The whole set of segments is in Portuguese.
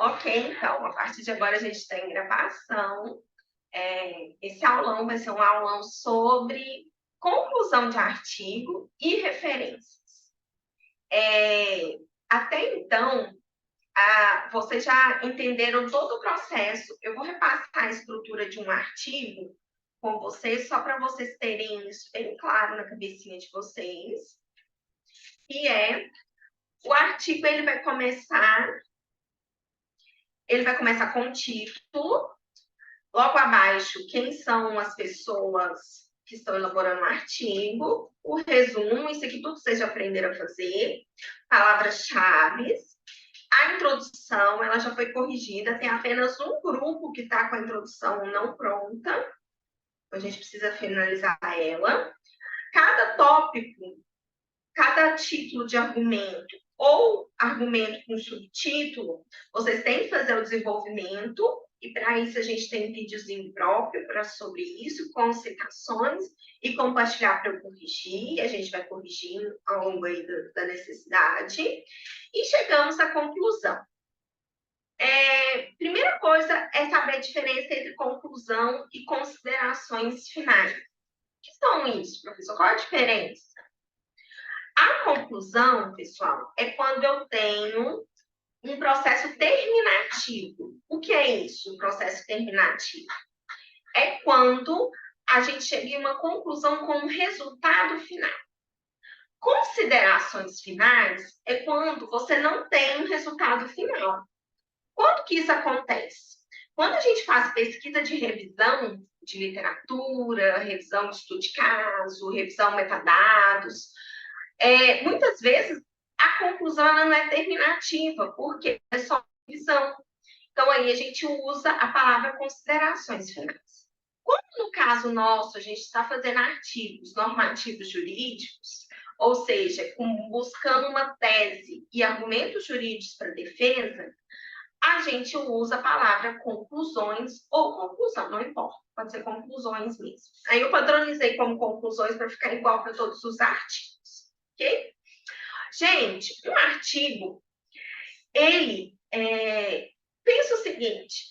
Ok, então, a partir de agora a gente tem gravação. Esse aulão vai ser um aulão sobre conclusão de artigo e referências. Até então, vocês já entenderam todo o processo. Eu vou repassar a estrutura de um artigo com vocês, só para vocês terem isso bem claro na cabecinha de vocês. O artigo ele vai começar com o título, logo abaixo, quem são as pessoas que estão elaborando o artigo, o resumo, isso aqui tudo vocês já aprenderam a fazer, palavras-chave, a introdução, ela já foi corrigida, tem apenas um grupo que está com a introdução não pronta, a gente precisa finalizar ela. Cada tópico, cada título de argumento ou argumento com subtítulo, vocês têm que fazer o desenvolvimento, e para isso a gente tem um videozinho próprio sobre isso, com citações, e compartilhar para eu corrigir, e a gente vai corrigindo ao longo aí da necessidade, e chegamos à conclusão. Primeira coisa é saber a diferença entre conclusão e considerações finais. O que são isso, professor? Qual a diferença? A conclusão, pessoal, é quando eu tenho um processo terminativo. O que é isso, um processo terminativo? É quando a gente chega em uma conclusão com um resultado final. Considerações finais é quando você não tem um resultado final. Quando que isso acontece? Quando a gente faz pesquisa de revisão de literatura, revisão de estudo de caso, revisão metadados, muitas vezes a conclusão ela não é terminativa, porque é só revisão. Então, aí a gente usa a palavra considerações finais. Quando no caso nosso a gente está fazendo artigos normativos jurídicos, ou seja, buscando uma tese e argumentos jurídicos para defesa, a gente usa a palavra conclusões ou conclusão, não importa, pode ser conclusões mesmo. Aí eu padronizei como conclusões para ficar igual para todos os artigos, ok? Gente, um artigo, ele pensa o seguinte: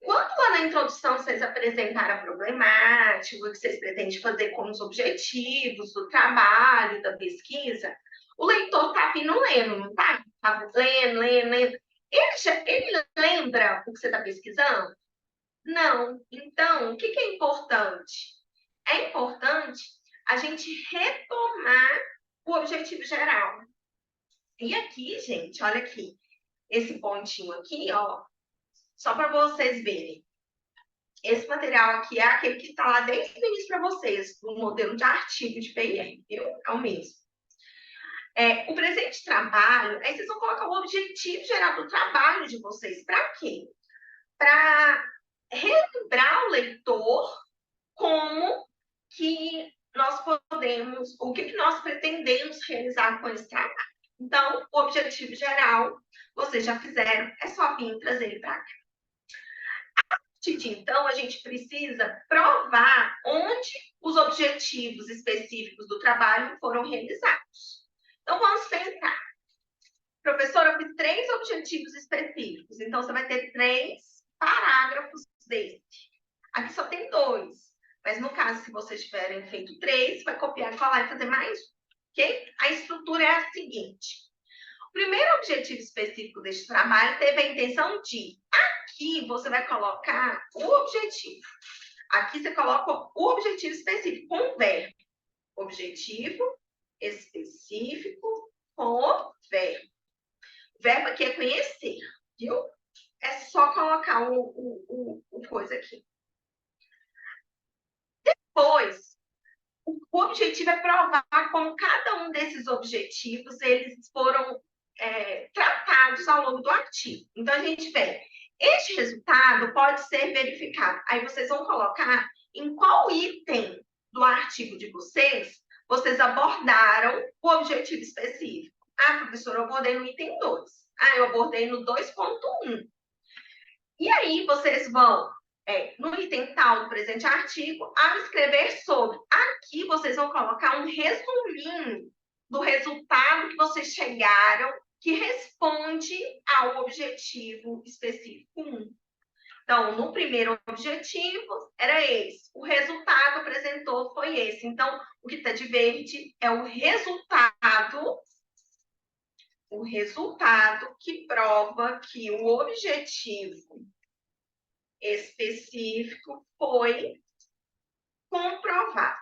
quando lá na introdução vocês apresentaram a problemática, o que vocês pretendem fazer como os objetivos do trabalho, da pesquisa, o leitor está vindo lendo, não está? Está lendo. Ele lembra o que você está pesquisando? Não. Então, o que é importante? É importante a gente retomar o objetivo geral. E aqui, gente, olha aqui, esse pontinho aqui, ó, só para vocês verem. Esse material aqui é aquele que está lá desde o início para vocês, no modelo de artigo de PIR, viu? É o mesmo. O presente trabalho, aí vocês vão colocar o objetivo geral do trabalho de vocês. Para quê? Para relembrar o leitor como que nós podemos, o que nós pretendemos realizar com esse trabalho. Então, o objetivo geral, vocês já fizeram, é só vir trazer ele para cá. A partir de então, a gente precisa provar onde os objetivos específicos do trabalho foram realizados. Então, vamos pensar. Professora, eu fiz 3 objetivos específicos, então você vai ter 3 parágrafos desse. Aqui só tem 2, mas no caso, se vocês tiverem feito 3, vai copiar, colar e fazer mais um, ok? A estrutura é a seguinte: o primeiro objetivo específico deste trabalho teve a intenção de, aqui você vai colocar o objetivo. Aqui você coloca o objetivo específico com o verbo. Objetivo específico com o verbo. O verbo aqui é conhecer, viu? É só colocar o coisa aqui. Depois, o objetivo é provar como cada um desses objetivos eles foram tratados ao longo do artigo. Então, a gente vê, este resultado pode ser verificado. Aí vocês vão colocar em qual item do artigo de vocês abordaram o objetivo específico. Ah, professora, eu abordei no item 2. Ah, eu abordei no 2.1. E aí vocês vão, no item tal do presente artigo, ao escrever sobre. Aqui vocês vão colocar um resuminho do resultado que vocês chegaram que responde ao objetivo específico 1. Então, no primeiro objetivo, era esse. O resultado apresentou foi esse. Então, o que está de verde é o resultado que prova que o objetivo específico foi comprovado.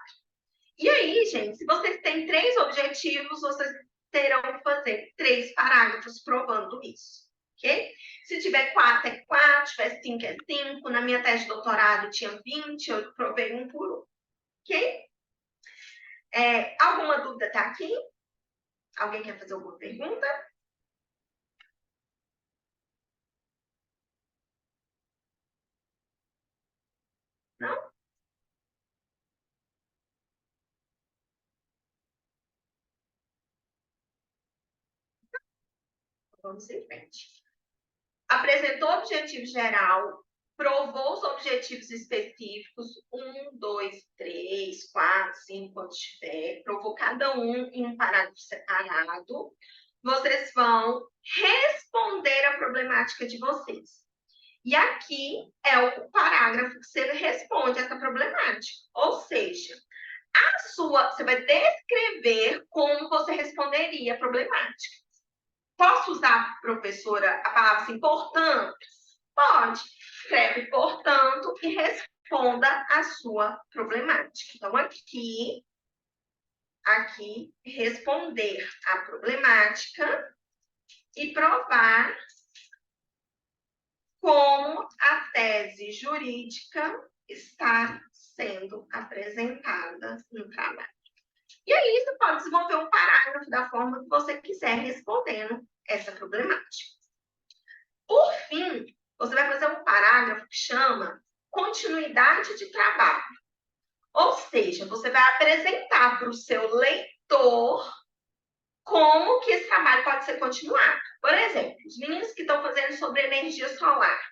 E aí, gente, se vocês têm 3 objetivos, vocês terão que fazer 3 parágrafos provando isso, ok? Se tiver 4, é 4, tiver 5, é 5. Na minha tese de doutorado tinha 20, eu provei um por um, ok? Alguma dúvida até aqui? Alguém quer fazer alguma pergunta? Não? Vamos em frente. Apresentou o objetivo geral, provou os objetivos específicos, 1, 2, 3, 4, 5, quando tiver, provou cada um em um parágrafo separado. Vocês vão responder a problemática de vocês. E aqui é o parágrafo que você responde essa problemática. Ou seja, você vai descrever como você responderia a problemática. Posso usar, professora, a palavra assim, portanto? Pode. Escreve, portanto, e responda a sua problemática. Então, aqui, responder a problemática e provar como a tese jurídica está sendo apresentada no trabalho. E aí, você pode desenvolver um parágrafo da forma que você quiser respondendo essa problemática. Por fim, você vai fazer um parágrafo que chama continuidade de trabalho. Ou seja, você vai apresentar para o seu leitor como que esse trabalho pode ser continuado. Por exemplo, os meninos que estão fazendo sobre energia solar.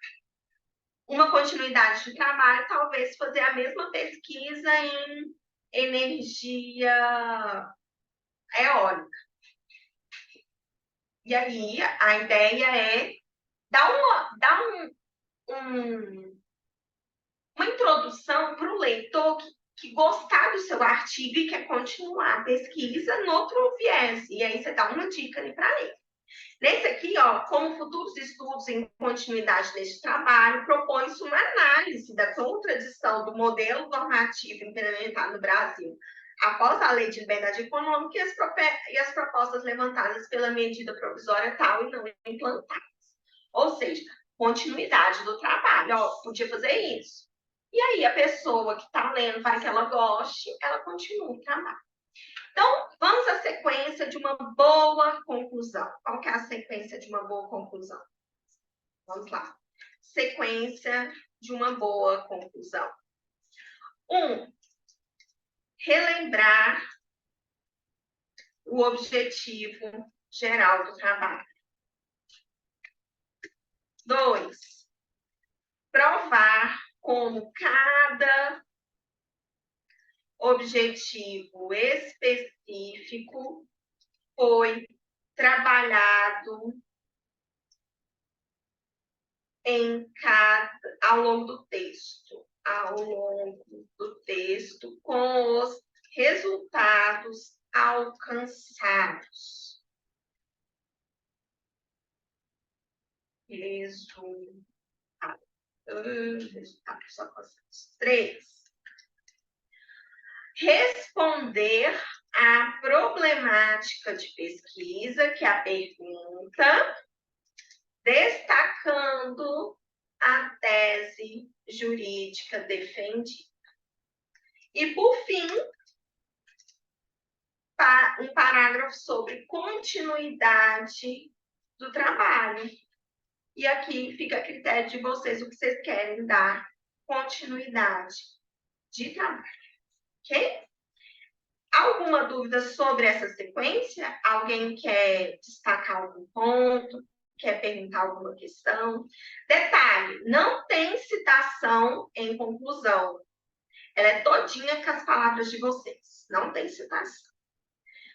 Uma continuidade de trabalho, talvez fazer a mesma pesquisa em energia eólica. E aí, a ideia é dar uma introdução para o leitor que gostar do seu artigo e quer continuar a pesquisa no outro viés. E aí você dá uma dica ali para ele. Nesse aqui, como futuros estudos em continuidade deste trabalho, propõe-se uma análise da contradição do modelo normativo implementado no Brasil após a Lei de Liberdade Econômica e as propostas levantadas pela medida provisória tal e não implantadas. Ou seja, continuidade do trabalho. Podia fazer isso. E aí a pessoa que está lendo, vai que ela goste, ela continua o trabalho. Então, vamos à sequência de uma boa conclusão. Qual que é a sequência de uma boa conclusão? Vamos lá. Sequência de uma boa conclusão. 1. Relembrar o objetivo geral do trabalho. 2. Provar como cada objetivo específico foi trabalhado ao longo do texto, com os resultados alcançados. Resultados alcançados. 3. Responder à problemática de pesquisa, que é a pergunta, destacando a tese jurídica defendida. E, por fim, um parágrafo sobre continuidade do trabalho. E aqui fica a critério de vocês o que vocês querem dar continuidade de trabalho. Ok? Alguma dúvida sobre essa sequência? Alguém quer destacar algum ponto? Quer perguntar alguma questão? Detalhe, não tem citação em conclusão. Ela é todinha com as palavras de vocês. Não tem citação.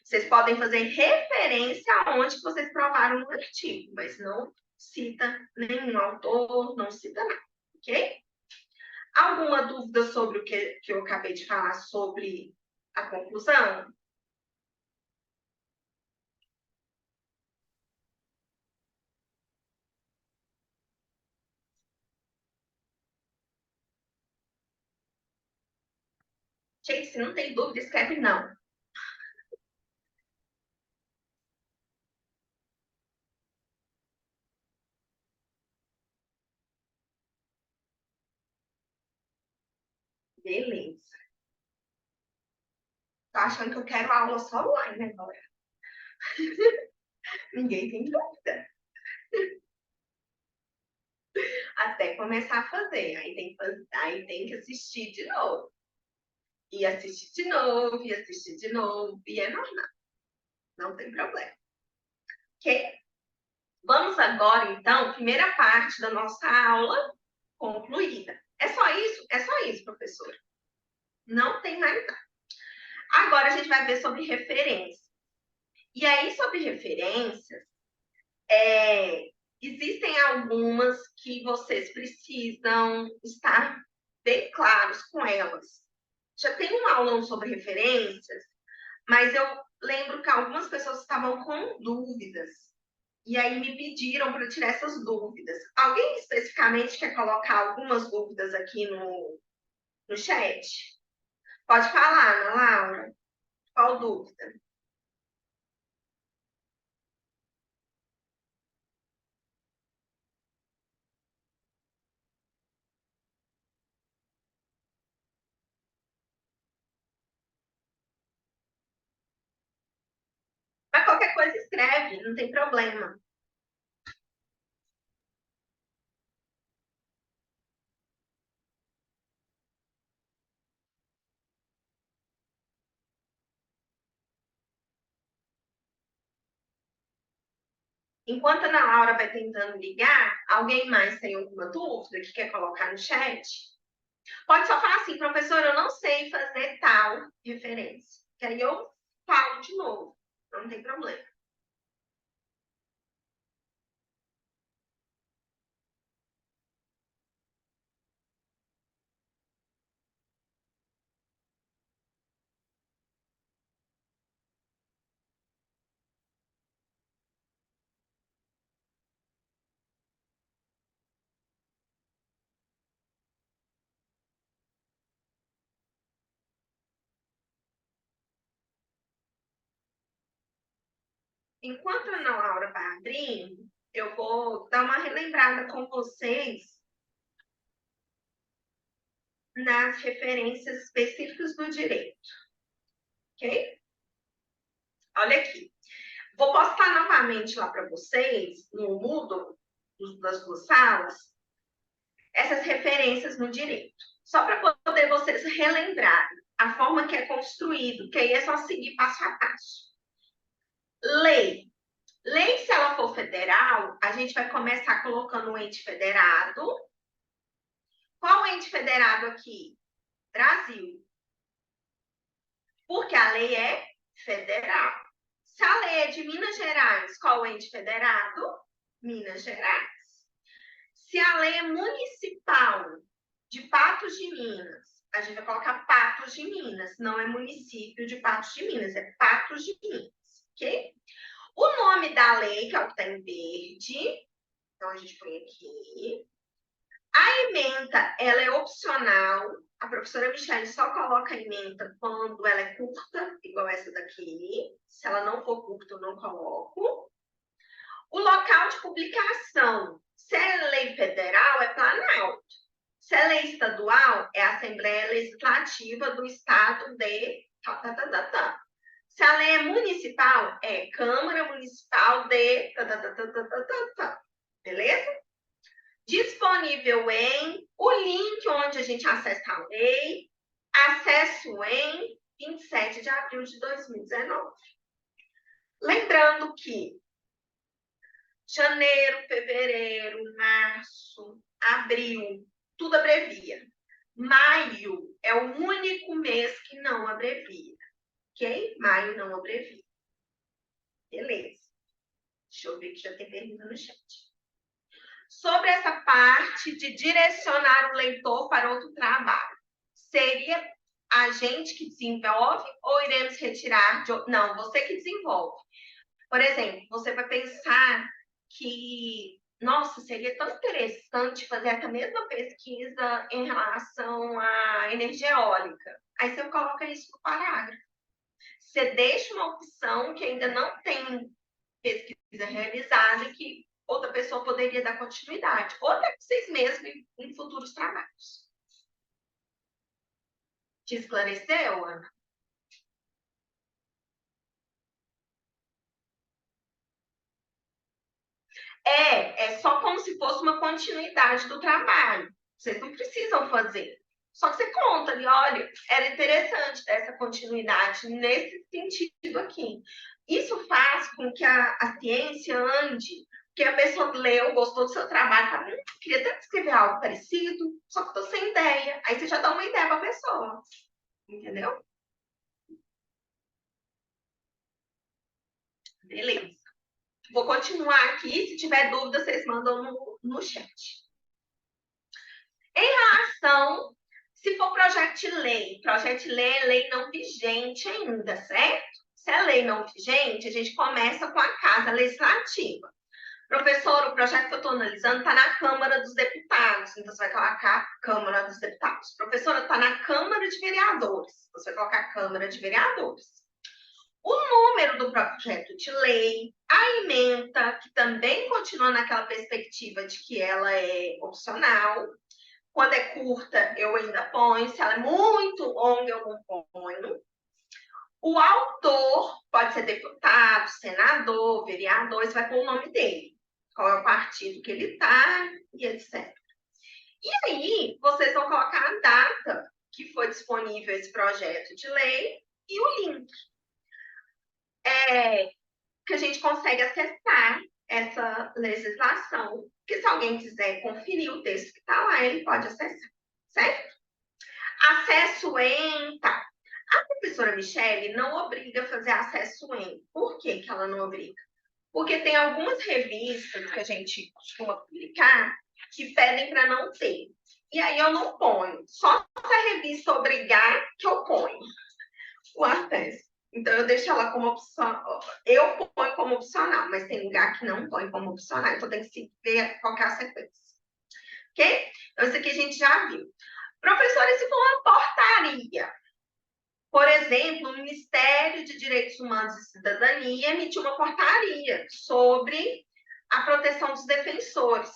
Vocês podem fazer referência aonde que vocês provaram no artigo, mas não cita nenhum autor, não cita nada, ok? Alguma dúvida sobre o que eu acabei de falar sobre a conclusão? Gente, se não tem dúvida, escreve não. Beleza. Tô achando que eu quero aula só online agora. Ninguém tem dúvida. Até começar a fazer. Aí tem que assistir de novo. E assistir de novo, e assistir de novo. E é normal. Não tem problema. Ok? Vamos agora, então, primeira parte da nossa aula concluída. É só isso? É só isso, professora. Não tem mais nada. Agora a gente vai ver sobre referência. E aí, sobre referências, existem algumas que vocês precisam estar bem claros com elas. Já tem um aulão sobre referências, mas eu lembro que algumas pessoas estavam com dúvidas. E aí me pediram para tirar essas dúvidas. Alguém especificamente quer colocar algumas dúvidas aqui no chat? Pode falar, Ana Laura. Qual dúvida? Mas qualquer coisa escreve, não tem problema. Enquanto a Ana Laura vai tentando ligar, alguém mais tem alguma dúvida que quer colocar no chat? Pode só falar assim, professor, eu não sei fazer tal referência. Que aí eu falo de novo, não tem problema. Enquanto a Ana Laura vai abrindo, eu vou dar uma relembrada com vocês nas referências específicas do direito, ok? Olha aqui. Vou postar novamente lá para vocês, no Moodle, das duas salas, essas referências no direito. Só para poder vocês relembrarem a forma que é construído, que aí é só seguir passo a passo. Lei. Lei, se ela for federal, a gente vai começar colocando um ente federado. Qual ente federado aqui? Brasil. Porque a lei é federal. Se a lei é de Minas Gerais, qual ente federado? Minas Gerais. Se a lei é municipal de Patos de Minas, a gente vai colocar Patos de Minas, não é município de Patos de Minas, é Patos de Minas, ok? O nome da lei, que é o que está em verde, então a gente põe aqui. A ementa, ela é opcional. A professora Michelle só coloca a ementa quando ela é curta, igual essa daqui. Se ela não for curta, eu não coloco. O local de publicação. Se é lei federal, é Planalto. Se é lei estadual, é a Assembleia Legislativa do Estado de... Se a lei é municipal, é Câmara Municipal de... Beleza? Disponível em... O link onde a gente acessa a lei. Acesso em 27 de abril de 2019. Lembrando que janeiro, fevereiro, março, abril, tudo abrevia. Maio é o único mês que não abrevia, ok? Maio não abrevia. Beleza. Deixa eu ver que já tem pergunta no chat. Sobre essa parte de direcionar o leitor para outro trabalho, seria a gente que desenvolve ou iremos retirar de... Não, você que desenvolve. Por exemplo, você vai pensar que, nossa, seria tão interessante fazer essa mesma pesquisa em relação à energia eólica. Aí você coloca isso no parágrafo. Você deixa uma opção que ainda não tem pesquisa realizada e que outra pessoa poderia dar continuidade, ou até vocês mesmos em futuros trabalhos. Te esclareceu, Ana? É só como se fosse uma continuidade do trabalho. Vocês não precisam fazer. Só que você conta ali, olha, era interessante ter essa continuidade nesse sentido aqui. Isso faz com que a ciência ande, que a pessoa leu, gostou do seu trabalho, fala, queria até escrever algo parecido, só que estou sem ideia. Aí você já dá uma ideia para a pessoa. Entendeu? Beleza. Vou continuar aqui. Se tiver dúvida, vocês mandam no chat. Em relação, se for projeto de lei é lei não vigente ainda, certo? Se é lei não vigente, a gente começa com a Casa Legislativa. Professor, o projeto que eu estou analisando está na Câmara dos Deputados, então você vai colocar Câmara dos Deputados. Professora, está na Câmara de Vereadores, você vai colocar Câmara de Vereadores. O número do projeto de lei, a ementa, que também continua naquela perspectiva de que ela é opcional. Quando é curta, eu ainda ponho. Se ela é muito longa, eu não ponho. O autor pode ser deputado, senador, vereador, você vai pôr o nome dele. Qual é o partido que ele está e etc. E aí, vocês vão colocar a data que foi disponível esse projeto de lei e o link. Que a gente consegue acessar essa legislação. Que se alguém quiser conferir o texto que está lá, ele pode acessar, certo? Acesso em... Tá. A professora Michele não obriga a fazer acesso em. Por que que ela não obriga? Porque tem algumas revistas que a gente costuma publicar que pedem para não ter. E aí eu não ponho. Só se a revista obrigar que eu ponho o acesso. Então, eu deixo ela como opção. Eu ponho como opcional, mas tem lugar que não põe como opcional. Então, tem que ver qual é a sequência. Ok? Então, isso aqui a gente já viu. Professora, se for uma portaria, por exemplo, o Ministério de Direitos Humanos e Cidadania emitiu uma portaria sobre a proteção dos defensores.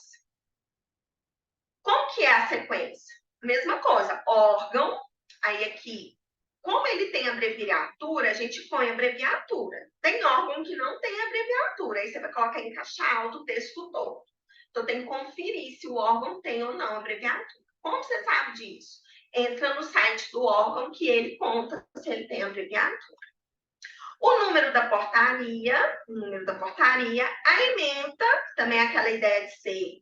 Como que é a sequência? Mesma coisa, órgão, aí aqui, como ele tem abreviatura, a gente põe abreviatura. Tem órgão que não tem abreviatura, aí você vai colocar em caixa alta o texto todo. Então, tem que conferir se o órgão tem ou não abreviatura. Como você sabe disso? Entra no site do órgão que ele conta se ele tem abreviatura. O número da portaria, a ementa, também é aquela ideia de ser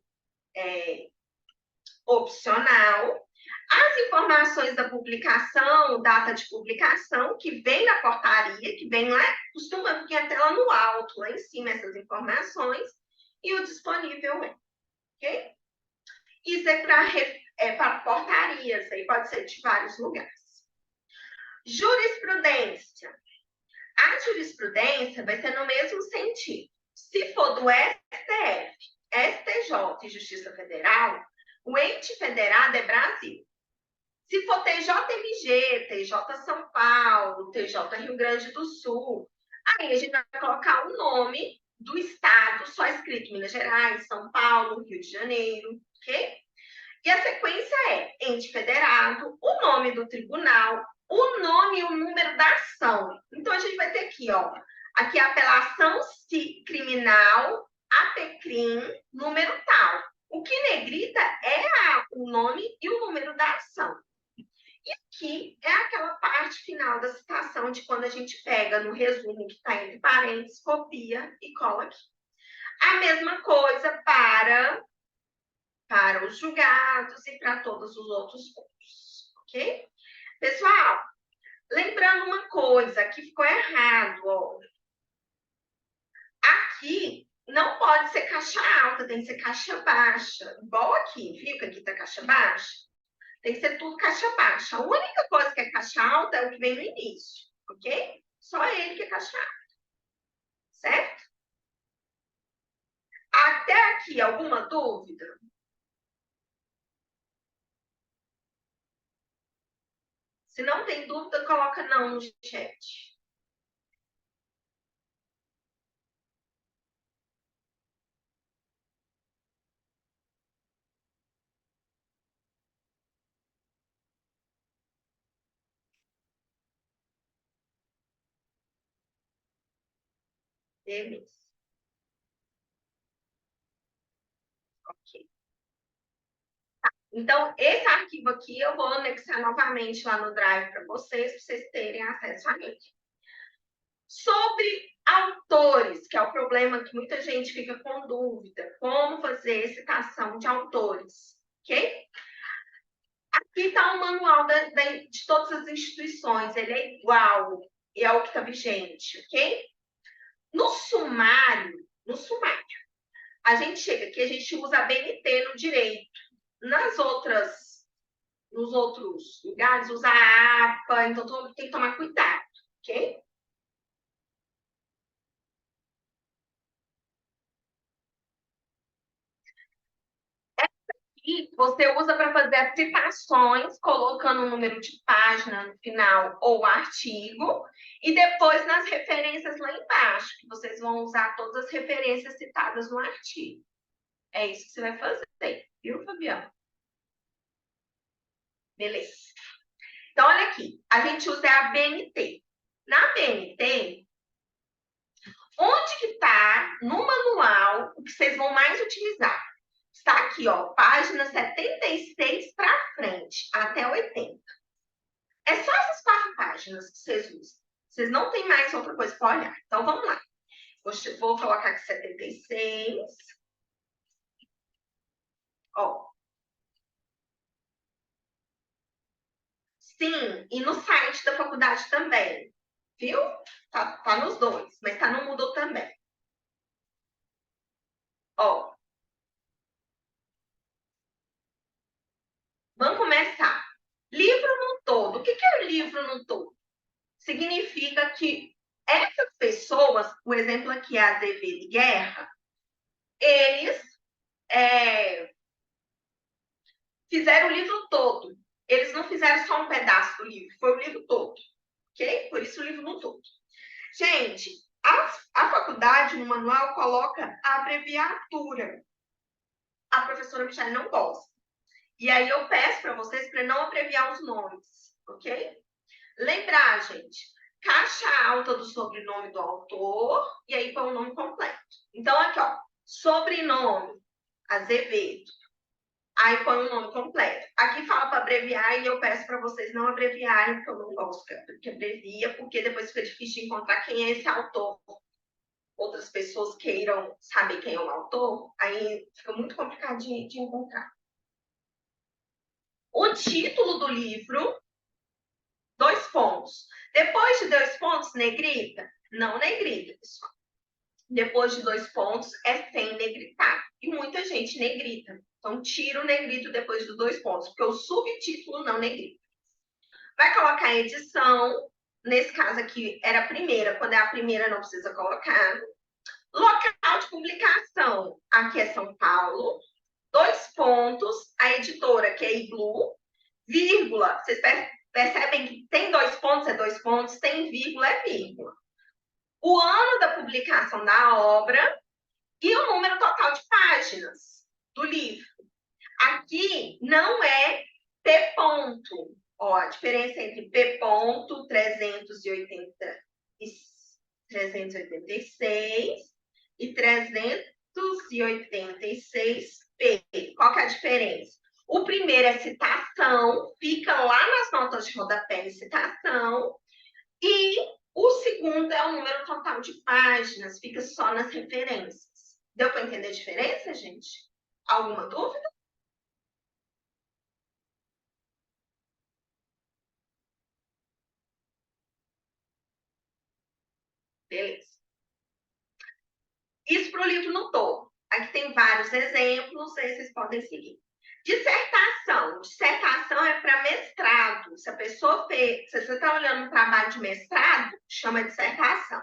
opcional. As informações da publicação, data de publicação, que vem da portaria, que vem lá, costuma vir até lá no alto, lá em cima, essas informações, e o disponível é. Ok? Isso é para portarias, aí pode ser de vários lugares. Jurisprudência. A jurisprudência vai ser no mesmo sentido. Se for do STF, STJ e Justiça Federal, o ente federado é Brasil. Se for TJMG, TJ São Paulo, TJ Rio Grande do Sul, aí a gente vai colocar o nome do estado, só escrito Minas Gerais, São Paulo, Rio de Janeiro, ok? E a sequência é ente federado, o nome do tribunal, o nome e o número da ação. Então, a gente vai ter aqui, ó, aqui a apelação criminal, APCRIM, número tal. O que negrita é o nome e o número da ação. E aqui é aquela parte final da citação de quando a gente pega no resumo que está entre parênteses, copia e cola aqui. A mesma coisa para os julgados e para todos os outros pontos, ok? Pessoal, lembrando uma coisa que ficou errado, ó. Aqui não pode ser caixa alta, tem que ser caixa baixa. Igual aqui, viu que aqui está caixa baixa? Tem que ser tudo caixa baixa. A única coisa que é caixa alta é o que vem no início, ok? Só ele que é caixa alta, certo? Até aqui, alguma dúvida? Se não tem dúvida, coloca não no chat. Beleza. Ok. Então, esse arquivo aqui eu vou anexar novamente lá no Drive para vocês terem acesso a ele. Sobre autores, que é o problema que muita gente fica com dúvida, como fazer citação de autores, ok? Aqui está o manual de todas as instituições, ele é igual, e é o que está vigente, ok? No sumário, a gente chega aqui, a gente usa a BNT no direito. Nos outros lugares, usa a APA, então tem que tomar cuidado, ok? E você usa para fazer as citações, colocando o número de página no final ou artigo, e depois nas referências lá embaixo, que vocês vão usar todas as referências citadas no artigo. É isso que você vai fazer, viu, Fabiano? Beleza. Então, olha aqui, a gente usa a BNT. Na BNT, onde que está no manual o que vocês vão mais utilizar? Está aqui, ó, página 76 para frente, até 80. É só essas 4 páginas que vocês usam. Vocês não têm mais outra coisa para olhar. Então, vamos lá. Vou colocar aqui 76. Ó. Sim, e no site da faculdade também. Viu? Tá nos dois, mas tá no Moodle também. Ó. Vamos começar. Livro no todo. O que é livro no todo? Significa que essas pessoas, o exemplo aqui é Azevedo e Guerra, eles fizeram o livro todo. Eles não fizeram só um pedaço do livro, foi o livro todo. Ok? Por isso o livro no todo. Gente, a faculdade, no manual, coloca a abreviatura. A professora Michelle não gosta. E aí eu peço para vocês para não abreviar os nomes, ok? Lembrar, gente, caixa alta do sobrenome do autor e aí põe o nome completo. Então, aqui, ó, sobrenome, Azevedo. Aí põe o nome completo. Aqui fala para abreviar e eu peço para vocês não abreviarem, porque eu não gosto que abrevia, porque depois fica difícil de encontrar quem é esse autor. Outras pessoas queiram saber quem é o autor, aí fica muito complicado de encontrar. O título do livro, 2 pontos. Depois de 2 pontos, negrita? Não negrita, pessoal. Depois de 2 pontos, é sem negritar. E muita gente negrita. Então, tira o negrito depois dos 2 pontos, porque o subtítulo não negrita. Vai colocar a edição. Nesse caso aqui, era a primeira. Quando é a primeira, não precisa colocar. Local de publicação. Aqui é São Paulo. 2 pontos. A editora, que é Iglu. Vírgula. Vocês percebem que tem 2 pontos, é 2 pontos. Tem vírgula, é vírgula. O ano da publicação da obra e o número total de páginas do livro. Aqui não é P ponto. Ó, a diferença entre P ponto 386 e 386P. Qual que é a diferença? O primeiro é citação, fica lá nas notas de rodapé de citação, e o segundo é o número total de páginas, fica só nas referências. Deu para entender a diferença, gente? Alguma dúvida? Beleza. Isso para o livro no todo. Aqui tem vários exemplos, aí vocês podem seguir. Dissertação. Dissertação é para mestrado. Se a pessoa fez, se você está olhando um trabalho de mestrado, chama dissertação.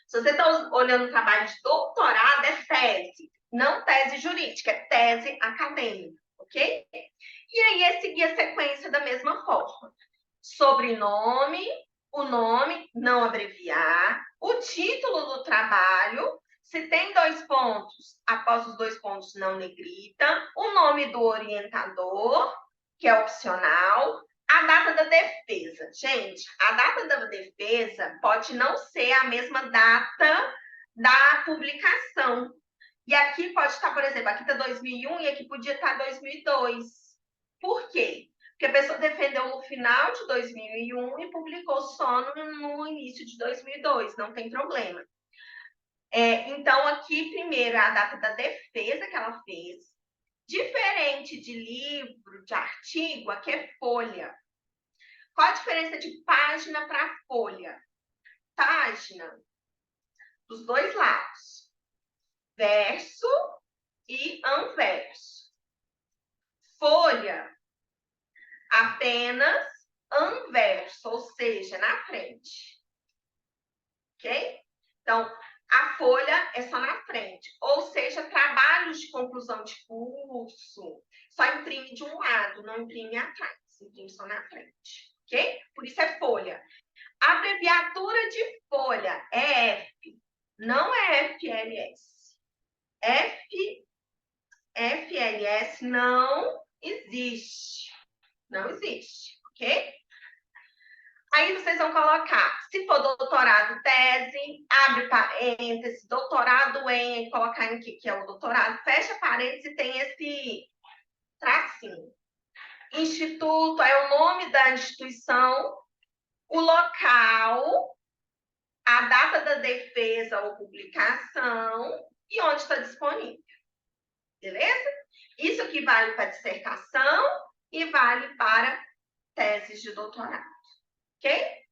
Se você está olhando um trabalho de doutorado, é tese. Não tese jurídica, é tese acadêmica, ok? E aí é seguir a sequência da mesma forma. Sobrenome, o nome, não abreviar, o título do trabalho, se tem 2 pontos, após os 2 pontos não negrita, o nome do orientador, que é opcional, a data da defesa. Gente, a data da defesa pode não ser a mesma data da publicação. E aqui pode estar, por exemplo, aqui está 2001 e aqui podia estar 2002. Por quê? Porque a pessoa defendeu no final de 2001 e publicou só no início de 2002, não tem problema. Então, aqui, primeiro, é a data da defesa que ela fez. Diferente de livro, de artigo, aqui é folha. Qual a diferença de página para folha? Página, dos 2 lados. Verso e anverso. Folha, apenas anverso, ou seja, na frente. Ok? Então, a folha é só na frente. Ou seja, trabalhos de conclusão de curso só imprime de um lado, não imprime atrás. Imprime só na frente. Ok? Por isso é folha. A abreviatura de folha é F, não é FLS. FLS não existe. Não existe, ok? Aí vocês vão colocar, se for doutorado, tese, abre parênteses, doutorado em, colocar em que é o doutorado, fecha parênteses e tem esse tracinho. Instituto é o nome da instituição, o local, a data da defesa ou publicação e onde está disponível. Beleza? Isso aqui vale para dissertação e vale para teses de doutorado. Ok?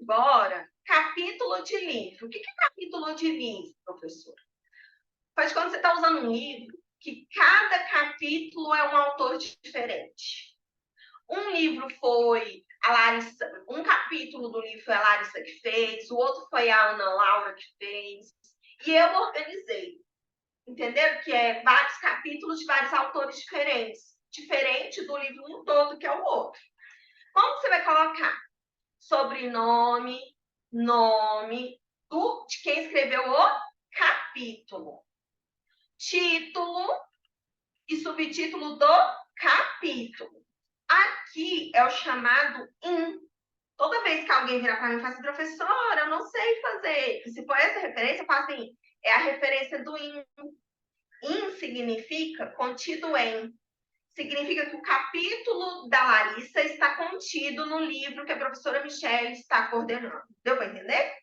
Agora, capítulo de livro. O que é capítulo de livro, professora? Faz quando você está usando um livro que cada capítulo é um autor diferente. Um livro foi a Larissa, um capítulo do livro foi a Larissa que fez, o outro foi a Ana Laura que fez, e eu organizei. Entenderam? Que é vários capítulos de vários autores diferentes, diferente do livro um todo, que é o outro. Como você vai colocar? Sobrenome, nome de quem escreveu o capítulo. Título e subtítulo do capítulo. Aqui é o chamado IN. Toda vez que alguém virar para mim e fala assim, professora, eu não sei fazer. E se for essa referência, eu falo assim, é a referência do IN. IN significa contido em. Significa que o capítulo da Larissa está contido no livro que a professora Michelle está coordenando. Deu para entender?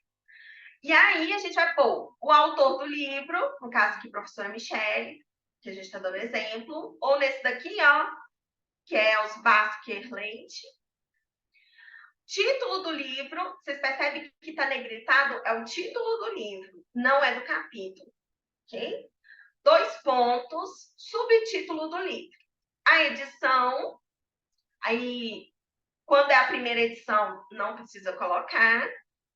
E aí a gente vai pôr o autor do livro, no caso aqui, professora Michelle, que a gente está dando exemplo, ou nesse daqui, ó, que é os Basker Leite. Título do livro, vocês percebem que está negritado? É o título do livro, não é do capítulo, ok? 2 pontos, subtítulo do livro. A edição, aí, quando é a primeira edição, não precisa colocar.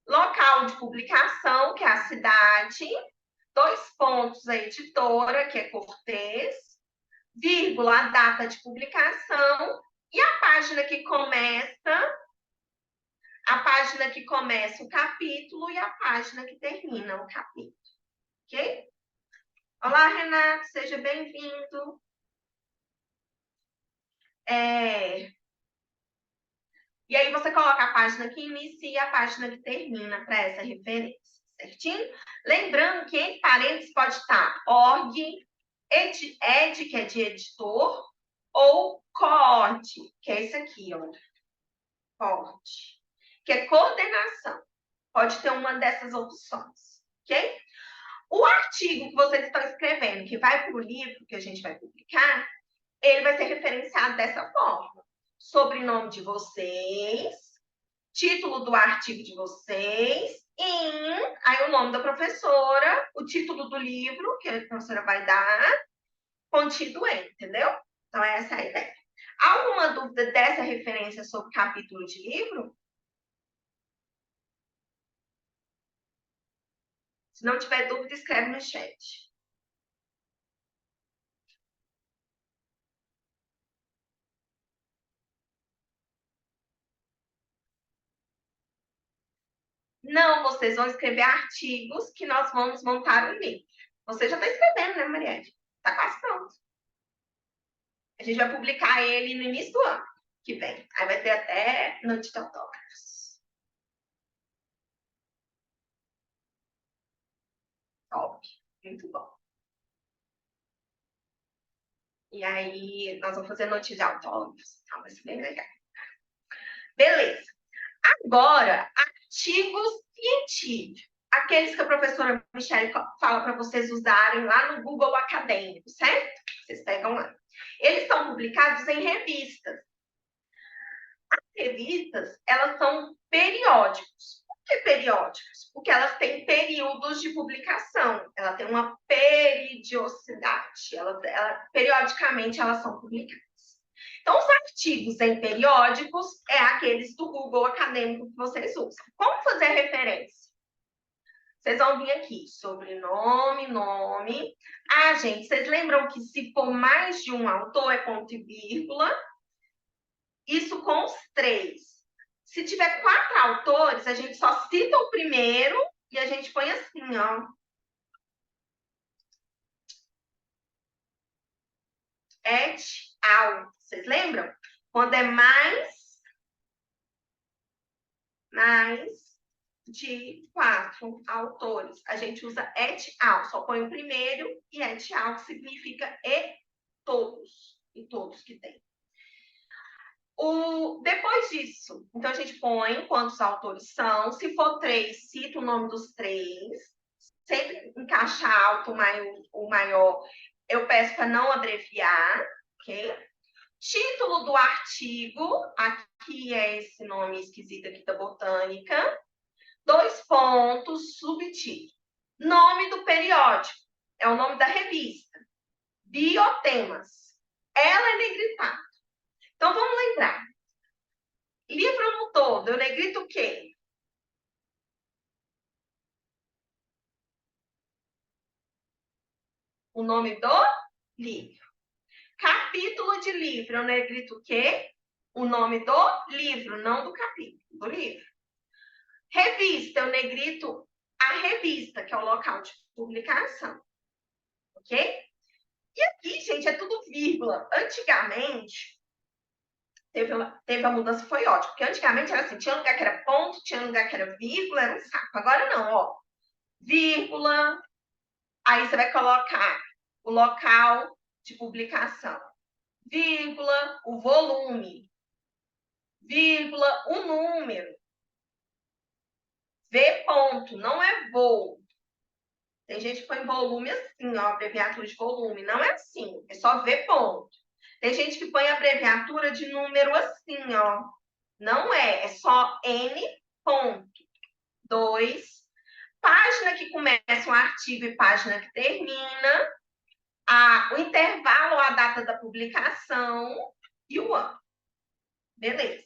Local de publicação, que é a cidade. 2 pontos, a editora, que é Cortez. Vírgula, a data de publicação. E a página que começa o capítulo e a página que termina o capítulo. Ok? Olá, Renato, seja bem-vindo. E aí você coloca a página que inicia e a página que termina para essa referência, certinho? Lembrando que em parênteses pode estar org, ed, que é de editor, ou coord, que é esse aqui, ó. Coord, que é coordenação. Pode ter uma dessas opções, ok? O artigo que vocês estão escrevendo, que vai para o livro que a gente vai publicar, ele vai ser referenciado dessa forma. Sobrenome de vocês, título do artigo de vocês aí o nome da professora, o título do livro que a professora vai dar, contido em, entendeu? Então, essa é a ideia. Alguma dúvida dessa referência sobre capítulo de livro? Se não tiver dúvida, escreve no chat. Não, vocês vão escrever artigos que nós vamos montar um livro. Você já está escrevendo, né, Marielle? Está quase pronto. A gente vai publicar ele no início do ano que vem. Aí vai ter até noite de autógrafos. Top. Muito bom. E aí, nós vamos fazer noite de autógrafos. Então, vai ser bem legal. Beleza. Agora, artigos científicos. Aqueles que a professora Michelle fala para vocês usarem lá no Google Acadêmico, certo? Vocês pegam lá. Eles são publicados em revistas. As revistas, elas são periódicos. Por que periódicos? Porque elas têm períodos de publicação. Ela tem uma periodicidade. Periodicamente, elas são publicadas. Então, os artigos em periódicos é aqueles do Google Acadêmico que vocês usam. Como fazer referência? Vocês vão vir aqui, sobrenome, nome. Ah, gente, vocês lembram que se for mais de um autor é ponto e vírgula? Isso com os três. Se tiver 4 autores, a gente só cita o primeiro e a gente põe assim, ó. Et al. Vocês lembram? Quando é mais de 4 autores. A gente usa et al, só põe o primeiro e et al, que significa e todos que tem. Depois disso, então a gente põe quantos autores são. Se for 3, cita o nome dos 3. Sempre encaixa alto o maior. Eu peço para não abreviar, ok? Título do artigo, aqui é esse nome esquisito aqui da botânica. 2 pontos, subtítulo. Nome do periódico, é o nome da revista. Biotemas. Ela é negritada. Então, vamos lembrar. Livro no todo, eu negrito o quê? O nome do livro. Capítulo de livro, eu negrito o quê? O nome do livro, não do capítulo, do livro. Revista, eu negrito a revista, que é o local de publicação. Ok? E aqui, gente, é tudo vírgula. Antigamente, teve a mudança, foi ótimo. Porque antigamente era assim, tinha lugar que era ponto, tinha lugar que era vírgula, era um saco. Agora não, ó. Vírgula, aí você vai colocar o local de publicação. Vírgula, o volume. Vírgula, o número. V ponto, não é voo. Tem gente que põe volume assim, ó, abreviatura de volume. Não é assim, é só V ponto. Tem gente que põe abreviatura de número assim, ó. Não é só N ponto. 2. Página que começa um artigo e página que termina. O intervalo, a data da publicação e o ano. Beleza.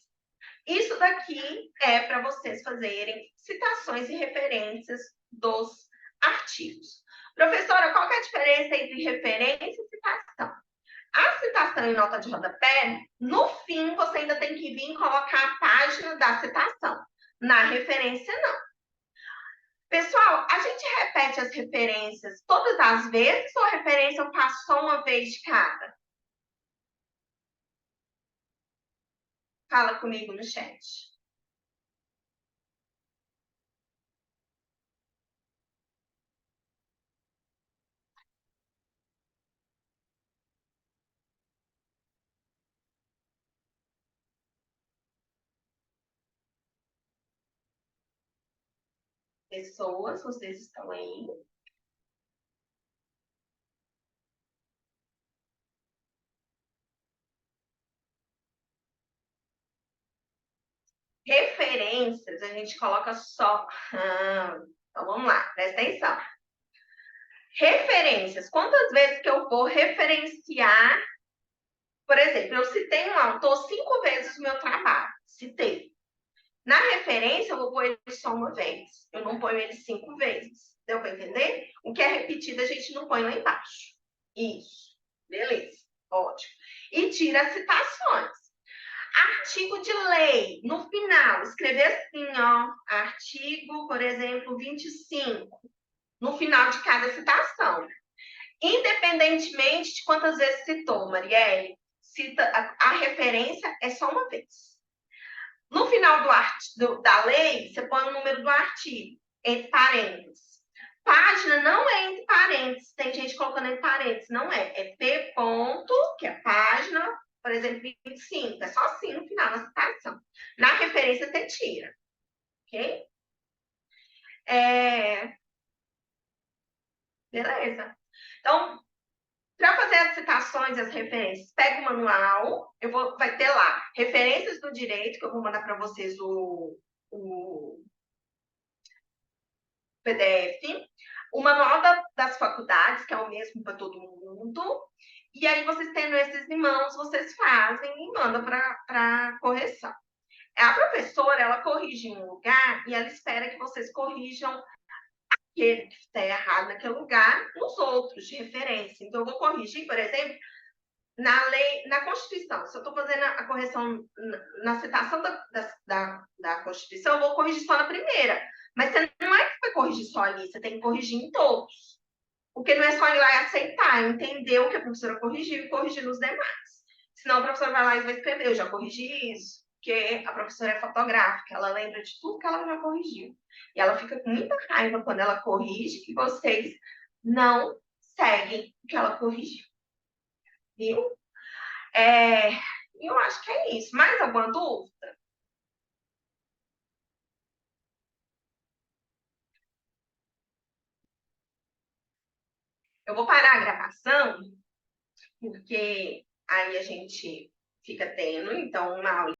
Isso daqui é para vocês fazerem citações e referências dos artigos. Professora, qual que é a diferença entre referência e citação? A citação em nota de rodapé, no fim, você ainda tem que vir colocar a página da citação. Na referência, não. Pessoal, a gente repete as referências todas as vezes ou a referência eu faço só uma vez de cada? Fala comigo no chat. Pessoas, vocês estão aí? Referências, a gente coloca só... então, vamos lá, presta atenção. Referências. Quantas vezes que eu vou referenciar... Por exemplo, eu citei um autor 5 vezes o meu trabalho. Citei. Na referência, eu vou pôr ele só uma vez. Eu não ponho ele 5 vezes. Deu para entender? O que é repetido, a gente não põe lá embaixo. Isso. Beleza. Ótimo. E tira as citações. Artigo de lei. No final, escrever assim, ó. Artigo, por exemplo, 25. No final de cada citação. Independentemente de quantas vezes citou, Marielle, cita, a referência é só uma vez. No final da lei, você põe o número do artigo, entre parênteses. Página não é entre parênteses, tem gente colocando entre parênteses, não é. É P ponto, que é página, por exemplo, 25. É só assim no final, na citação. Na referência, você tira. Ok? Beleza. Então, para fazer as citações e as referências, pega o manual, vai ter lá referências do direito, que eu vou mandar para vocês o PDF, o manual das faculdades, que é o mesmo para todo mundo, e aí vocês tendo esses em mãos, vocês fazem e mandam para correção. A professora, ela corrige em um lugar e ela espera que vocês corrijam aquele que está errado naquele lugar nos outros de referência. Então, eu vou corrigir, por exemplo, na lei, na Constituição. Se eu estou fazendo a correção na citação da Constituição, eu vou corrigir só na primeira. Mas você não é que vai corrigir só ali, você tem que corrigir em todos. Porque não é só ir lá e aceitar, entender o que a professora corrigiu e corrigir nos demais. Senão a professora vai lá e vai escrever, eu já corrigi isso, porque a professora é fotográfica, ela lembra de tudo que ela já corrigiu. E ela fica com muita raiva quando ela corrige que vocês não seguem o que ela corrigiu. Viu? Eu acho que é isso. Mais alguma dúvida? Eu vou parar a gravação, porque aí a gente fica tendo, então, uma aula